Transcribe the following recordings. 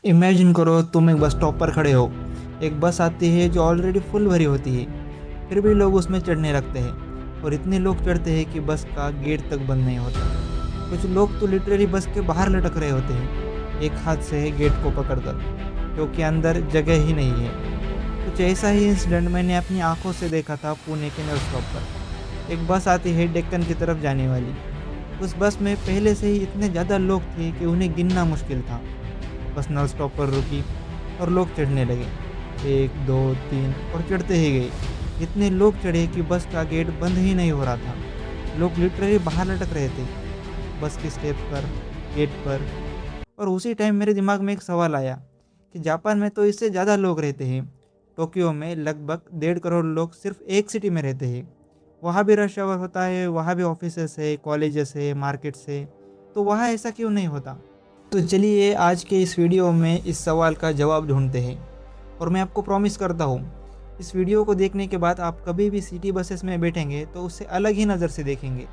Imagine करो तुम एक बस स्टॉप पर खड़े हो। एक बस आती है जो ऑलरेडी फुल भरी होती है, फिर भी लोग उसमें चढ़ने लगते हैं और इतने लोग चढ़ते हैं कि बस का गेट तक बंद नहीं होता। कुछ लोग तो लिटरली बस के बाहर लटक रहे होते हैं, एक हाथ से गेट को पकड़कर, क्योंकि अंदर जगह ही नहीं है। कुछ ऐसा ही इंसिडेंट मैंने अपनी आंखों से देखा था पुणे के नल स्टॉप पर। एक बस आती है डेक्कन की तरफ जाने वाली। उस बस में पहले से ही इतने ज़्यादा लोग थे कि उन्हें गिनना मुश्किल था। बस नल स्टॉप पर रुकी और लोग चढ़ने लगे, 1 2 3 और चढ़ते ही गए। इतने लोग चढ़े कि बस का गेट बंद ही नहीं हो रहा था। लोग लिटरली बाहर लटक रहे थे, बस की स्टेप पर, गेट पर। और उसी टाइम मेरे दिमाग में एक सवाल आया कि जापान में तो इससे ज़्यादा लोग रहते हैं। टोक्यो में लगभग 1.5 करोड़ लोग सिर्फ एक सिटी में रहते हैं। वहाँ भी रश आवर होता है, वहाँ भी ऑफिसेस है, कॉलेजेस है, मार्केट्स है, तो वहाँ ऐसा क्यों नहीं होता? तो चलिए आज के इस वीडियो में इस सवाल का जवाब ढूंढते हैं। और मैं आपको प्रॉमिस करता हूँ, इस वीडियो को देखने के बाद आप कभी भी सिटी बसेस में बैठेंगे तो उससे अलग ही नज़र से देखेंगे।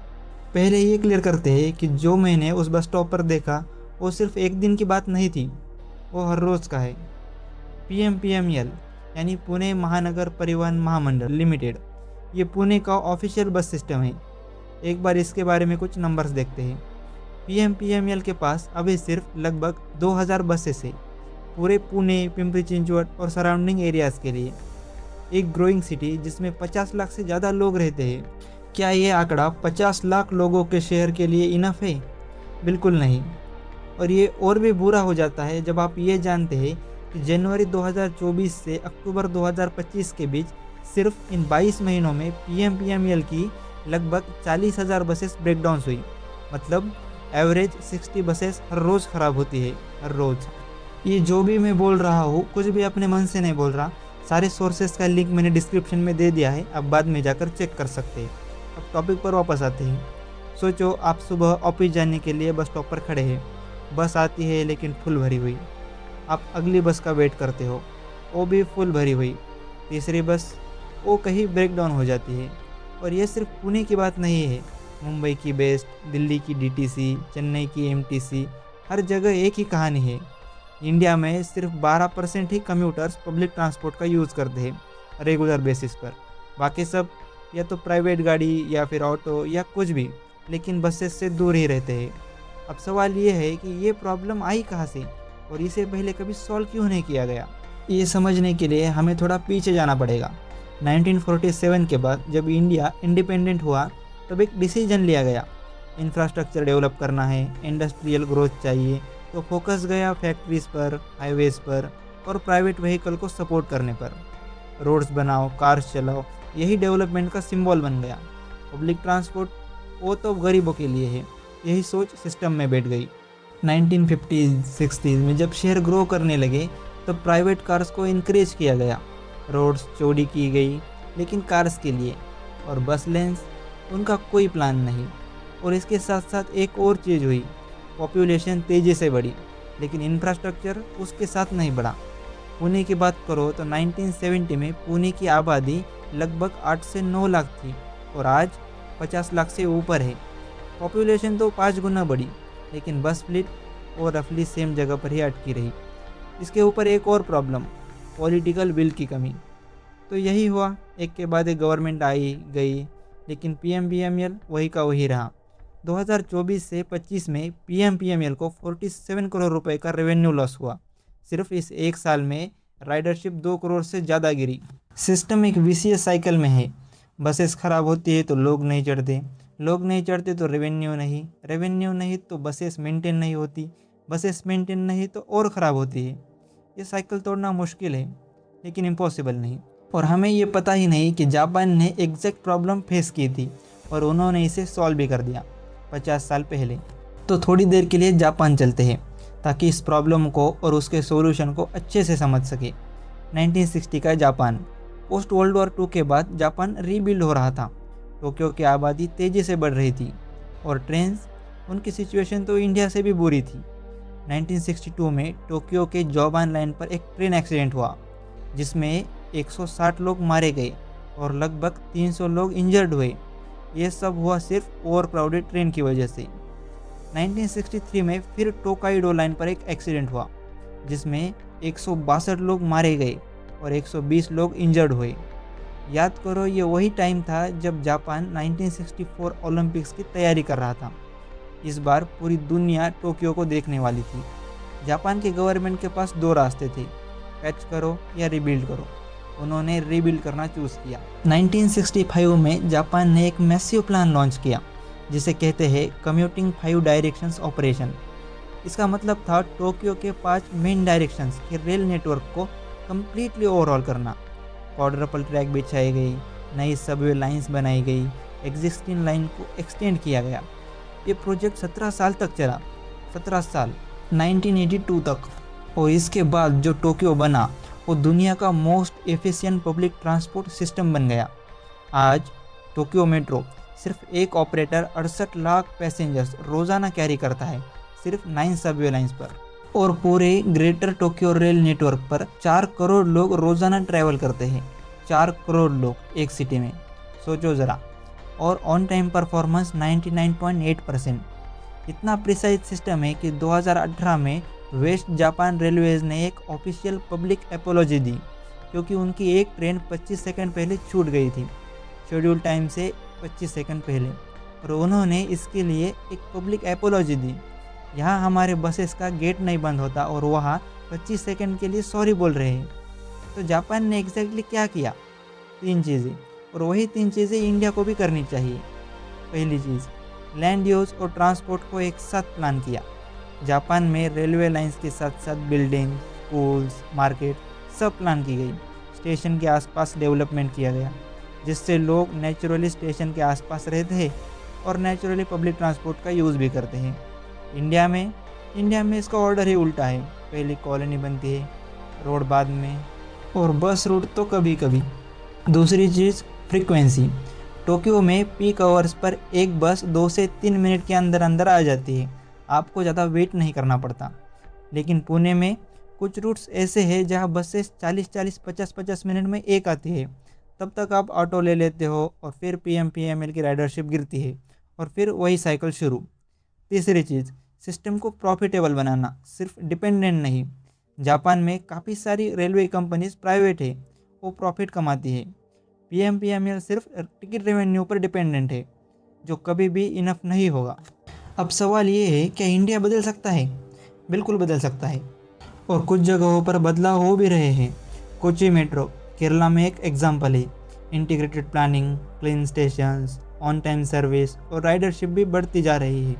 पहले ये क्लियर करते हैं कि जो मैंने उस बस स्टॉप पर देखा वो सिर्फ एक दिन की बात नहीं थी, वो हर रोज़ का है। PMPML यानी पुणे महानगर परिवहन महामंडल लिमिटेड, ये पुणे का ऑफिशियल बस सिस्टम है। एक बार इसके बारे में कुछ नंबर्स देखते हैं। PMPML के पास अभी सिर्फ लगभग 2000 बसेस है, पूरे पुणे, पिंपरी चिंचवड और सराउंडिंग एरियाज़ के लिए। एक ग्रोइंग सिटी जिसमें 50 लाख से ज़्यादा लोग रहते हैं। क्या ये आंकड़ा 50 लाख लोगों के शहर के लिए इनफ है? बिल्कुल नहीं। और ये और भी बुरा हो जाता है जब आप ये जानते हैं कि जनवरी 2024 से अक्टूबर 2025 के बीच सिर्फ इन 22 महीनों में PMPML की लगभग 40,000 बसेस ब्रेकडाउन हुई। मतलब एवरेज 60 बसेस हर रोज़ ख़राब होती है, हर रोज़। ये जो भी मैं बोल रहा हूँ कुछ भी अपने मन से नहीं बोल रहा। सारे सोर्सेस का लिंक मैंने डिस्क्रिप्शन में दे दिया है, आप बाद में जाकर चेक कर सकते हैं। अब टॉपिक पर वापस आते हैं। सोचो आप सुबह ऑफिस जाने के लिए बस स्टॉप पर खड़े हैं। बस आती है लेकिन फुल भरी हुई। आप अगली बस का वेट करते हो, वो भी फुल भरी हुई। तीसरी बस, वो कहीं ब्रेकडाउन हो जाती है। और ये सिर्फ पुणे की बात नहीं है, मुंबई की बेस्ट, दिल्ली की DTC, चेन्नई की MTC, हर जगह एक ही कहानी है। इंडिया में सिर्फ 12% ही कम्यूटर्स पब्लिक ट्रांसपोर्ट का यूज़ करते हैं रेगुलर बेसिस पर। बाकी सब या तो प्राइवेट गाड़ी या फिर ऑटो या कुछ भी, लेकिन बसेस से दूर ही रहते हैं। अब सवाल ये है कि ये प्रॉब्लम आई कहाँ से और इसे पहले कभी सॉल्व क्यों नहीं किया गया? ये समझने के लिए हमें थोड़ा पीछे जाना पड़ेगा। 1947 के बाद जब इंडिया इंडिपेंडेंट हुआ तब एक डिसीजन लिया गया, इंफ्रास्ट्रक्चर डेवलप करना है, इंडस्ट्रियल ग्रोथ चाहिए, तो फोकस गया फैक्ट्रीज़ पर, हाईवेज़ पर और प्राइवेट व्हीकल को सपोर्ट करने पर। रोड्स बनाओ, कार्स चलाओ, यही डेवलपमेंट का सिंबल बन गया। पब्लिक ट्रांसपोर्ट वो तो गरीबों के लिए है, यही सोच सिस्टम में बैठ गई। 1950-60 में जब शहर ग्रो करने लगे तब प्राइवेट कार्स को इनक्रेज किया गया। रोड्स चौड़ी की गई लेकिन कार्स के लिए, और बस लेन्स, उनका कोई प्लान नहीं। और इसके साथ साथ एक और चीज़ हुई, पॉपुलेशन तेज़ी से बढ़ी लेकिन इंफ्रास्ट्रक्चर उसके साथ नहीं बढ़ा। पुणे की बात करो तो 1970 में पुणे की आबादी लगभग 8 से 9 लाख थी और आज 50 लाख से ऊपर है। पॉपुलेशन तो 5 गुना बढ़ी लेकिन बस फ्लीट और रफली सेम जगह पर ही अटकी रही। इसके ऊपर एक और प्रॉब्लम, पॉलिटिकल विल की कमी। तो यही हुआ, एक के बाद एक गवर्नमेंट आई गई लेकिन PMPML वही का वही रहा। 2024 से 25 में PMPML को 47 करोड़ रुपए का रेवेन्यू लॉस हुआ। सिर्फ इस एक साल में राइडरशिप 2 करोड़ से ज़्यादा गिरी। सिस्टम एक विशियस साइकिल में है। बसेस ख़राब होती है तो लोग नहीं चढ़ते, लोग नहीं चढ़ते तो रेवेन्यू नहीं, रेवेन्यू नहीं तो बसेस मेंटेन नहीं होती, बसेस मेंटेन नहीं तो और ख़राब होती है। ये साइकिल तोड़ना मुश्किल है लेकिन इम्पॉसिबल नहीं। और हमें ये पता ही नहीं कि जापान ने एग्जैक्ट प्रॉब्लम फेस की थी और उन्होंने इसे सॉल्व भी कर दिया 50 साल पहले। तो थोड़ी देर के लिए जापान चलते हैं ताकि इस प्रॉब्लम को और उसके सॉल्यूशन को अच्छे से समझ सके। 1960 का जापान, पोस्ट वर्ल्ड वॉर 2 के बाद जापान रीबिल्ड हो रहा था। टोक्यो की आबादी तेज़ी से बढ़ रही थी और ट्रेन्स, उनकी सिचुएशन तो इंडिया से भी बुरी थी। 1962 में टोक्यो के जोबान लाइन पर एक ट्रेन एक्सीडेंट हुआ जिसमें 160 लोग मारे गए और लगभग 300 लोग इंजर्ड हुए। ये सब हुआ सिर्फ ओवर क्राउडेड ट्रेन की वजह से। 1963 में फिर टोकाइडो लाइन पर एक एक्सीडेंट हुआ जिसमें 162 लोग मारे गए और 120 लोग इंजर्ड हुए। याद करो, ये वही टाइम था जब जापान 1964 ओलंपिक्स की तैयारी कर रहा था। इस बार पूरी दुनिया टोक्यो को देखने वाली थी। जापान के गवर्नमेंट के पास दो रास्ते थे, पैच करो या रिबिल्ड करो। उन्होंने रिबिल्ड करना चूज़ किया। 1965 में जापान ने एक मैसिव प्लान लॉन्च किया जिसे कहते हैं कम्यूटिंग 5 डायरेक्शंस ऑपरेशन। इसका मतलब था टोक्यो के 5 मेन डायरेक्शंस के रेल नेटवर्क को कम्प्लीटली ओवरऑल करना। क्वाड्रपल ट्रैक बिछाई गई, नई सबवे लाइंस बनाई गई, एग्जिस्टिंग लाइन को एक्सटेंड किया गया। ये प्रोजेक्ट 17 साल तक चला, 17 साल, 1982 तक। और इसके बाद जो टोक्यो बना वो दुनिया का most efficient public transport system बन गया। आज टोक्यो मेट्रो सिर्फ एक ऑपरेटर 68 लाख पैसेंजर्स रोज़ाना कैरी करता है, सिर्फ 9 सबवे लाइंस पर। और पूरे ग्रेटर टोक्यो रेल नेटवर्क पर 4 करोड़ लोग रोज़ाना ट्रैवल करते हैं। 4 करोड़ लोग एक सिटी में, सोचो ज़रा। और ऑन टाइम परफॉर्मेंस 99.8%। इतना प्रिसाइज सिस्टम है कि 2018 में वेस्ट जापान रेलवेज ने एक ऑफिशियल पब्लिक एपोलॉजी दी, क्योंकि उनकी एक ट्रेन 25 सेकंड पहले छूट गई थी, शेड्यूल टाइम से 25 सेकंड पहले। और उन्होंने इसके लिए एक पब्लिक एपोलॉजी दी। यहाँ हमारे बसेस का गेट नहीं बंद होता और वहाँ 25 सेकंड के लिए सॉरी बोल रहे हैं। तो जापान ने एग्जैक्टली क्या किया? 3 चीज़ें, और वही 3 चीज़ें इंडिया को भी करनी चाहिए। पहली चीज़, लैंड यूज़ और ट्रांसपोर्ट को एक साथ प्लान किया। जापान में रेलवे लाइंस के साथ साथ बिल्डिंग, स्कूल्स, मार्केट सब प्लान की गई। स्टेशन के आसपास डेवलपमेंट किया गया, जिससे लोग नेचुरली स्टेशन के आसपास रहते हैं और नेचुरली पब्लिक ट्रांसपोर्ट का यूज़ भी करते हैं। इंडिया में इसका ऑर्डर ही उल्टा है। पहले कॉलोनी बनती है, रोड बाद में, और बस रूट तो कभी कभी। दूसरी चीज़, फ्रीक्वेंसी। टोक्यो में पीक आवर्स पर एक बस 2 से 3 मिनट के अंदर अंदर आ जाती है, आपको ज़्यादा वेट नहीं करना पड़ता। लेकिन पुणे में कुछ रूट्स ऐसे हैं जहाँ बसेस 40-40, 50-50 मिनट में एक आती है। तब तक आप ऑटो ले लेते हो और फिर PMPML की राइडरशिप गिरती है और फिर वही साइकिल शुरू। तीसरी चीज़, सिस्टम को प्रॉफिटेबल बनाना, सिर्फ डिपेंडेंट नहीं। जापान में काफ़ी सारी रेलवे कंपनीज प्राइवेट है, वो प्रॉफिट कमाती है। PMPML सिर्फ टिकट रेवेन्यू पर डिपेंडेंट है, जो कभी भी इनफ नहीं होगा। अब सवाल ये है, क्या इंडिया बदल सकता है? बिल्कुल बदल सकता है, और कुछ जगहों पर बदलाव हो भी रहे हैं। कोची मेट्रो केरला में एक एग्जाम्पल है। Integrated planning, clean stations, on time service और राइडरशिप भी बढ़ती जा रही है।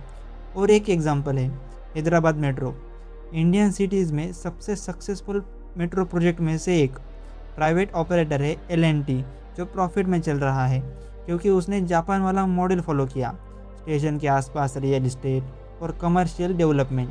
और एक एग्जाम्पल है हैदराबाद मेट्रो, इंडियन सिटीज़ में सबसे सक्सेसफुल मेट्रो प्रोजेक्ट में से एक। प्राइवेट ऑपरेटर है L&T, जो प्रॉफिट में चल रहा है क्योंकि उसने जापान वाला मॉडल फॉलो किया, स्टेशन के आसपास रियल इस्टेट और कमर्शियल डेवलपमेंट।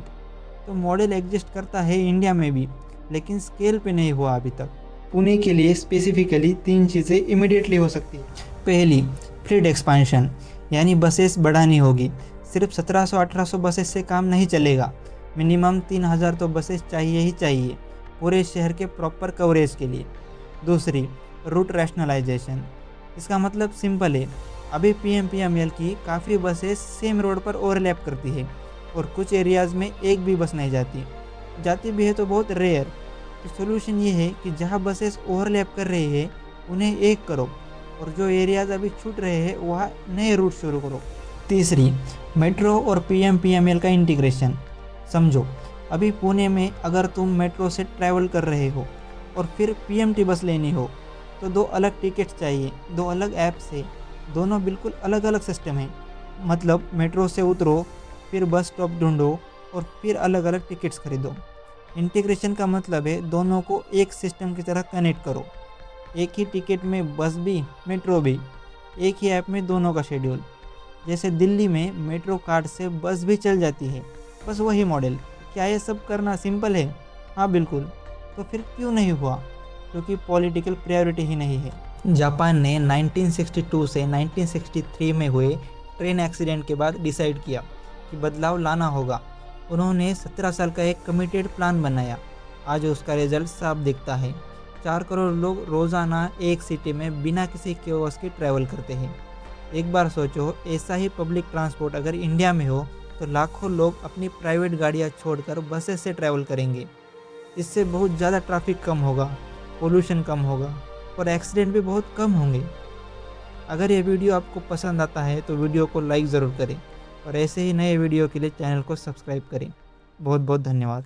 तो मॉडल एग्जिस्ट करता है इंडिया में भी, लेकिन स्केल पे नहीं हुआ अभी तक। पुणे के लिए स्पेसिफिकली 3 चीज़ें इमीडिएटली हो सकती है। पहली, फ्लीट एक्सपांशन, यानी बसेस बढ़ानी होगी। सिर्फ 1700-1800 बसेस से काम नहीं चलेगा, मिनिमम 3000 तो बसेस चाहिए ही चाहिए पूरे शहर के प्रॉपर कवरेज के लिए। दूसरी, रूट रैशनलाइजेशन। इसका मतलब सिंपल है, अभी PMPML की काफ़ी बसेस सेम रोड पर ओवरलैप करती है और कुछ एरियाज़ में एक भी बस नहीं जाती भी है तो बहुत रेयर। तो सोल्यूशन ये है कि जहाँ बसेस ओवरलैप कर रही है उन्हें एक करो, और जो एरियाज़ अभी छूट रहे हैं वहाँ नए रूट शुरू करो। तीसरी, मेट्रो और PMPML का इंटीग्रेशन। समझो, अभी पुणे में अगर तुम मेट्रो से ट्रैवल कर रहे हो और फिर PMT बस लेनी हो तो 2 अलग टिकट्स चाहिए, 2 अलग ऐप्स है, दोनों बिल्कुल अलग अलग सिस्टम है। मतलब मेट्रो से उतरो, फिर बस स्टॉप ढूंढो और फिर अलग अलग टिकट्स खरीदो। इंटीग्रेशन का मतलब है दोनों को एक सिस्टम की तरह कनेक्ट करो। एक ही टिकट में बस भी, मेट्रो भी, एक ही ऐप में दोनों का शेड्यूल। जैसे दिल्ली में मेट्रो कार्ड से बस भी चल जाती है, बस वही मॉडल। क्या ये सब करना सिंपल है? हाँ बिल्कुल। तो फिर क्यों नहीं हुआ? क्योंकि पॉलिटिकल प्रायोरिटी ही नहीं है। जापान ने 1962 से 1963 में हुए ट्रेन एक्सीडेंट के बाद डिसाइड किया कि बदलाव लाना होगा। उन्होंने 17 साल का एक कमिटेड प्लान बनाया। आज उसका रिजल्ट साफ दिखता है। 4 करोड़ लोग रोज़ाना एक सिटी में बिना किसी कियोस्क के ट्रैवल करते हैं। एक बार सोचो, ऐसा ही पब्लिक ट्रांसपोर्ट अगर इंडिया में हो तो लाखों लोग अपनी प्राइवेट गाड़ियां छोड़कर बसेस से ट्रैवल करेंगे। इससे बहुत ज़्यादा ट्रैफिक कम होगा, पोल्यूशन कम होगा और एक्सीडेंट भी बहुत कम होंगे। अगर ये वीडियो आपको पसंद आता है तो वीडियो को लाइक ज़रूर करें और ऐसे ही नए वीडियो के लिए चैनल को सब्सक्राइब करें। बहुत बहुत धन्यवाद।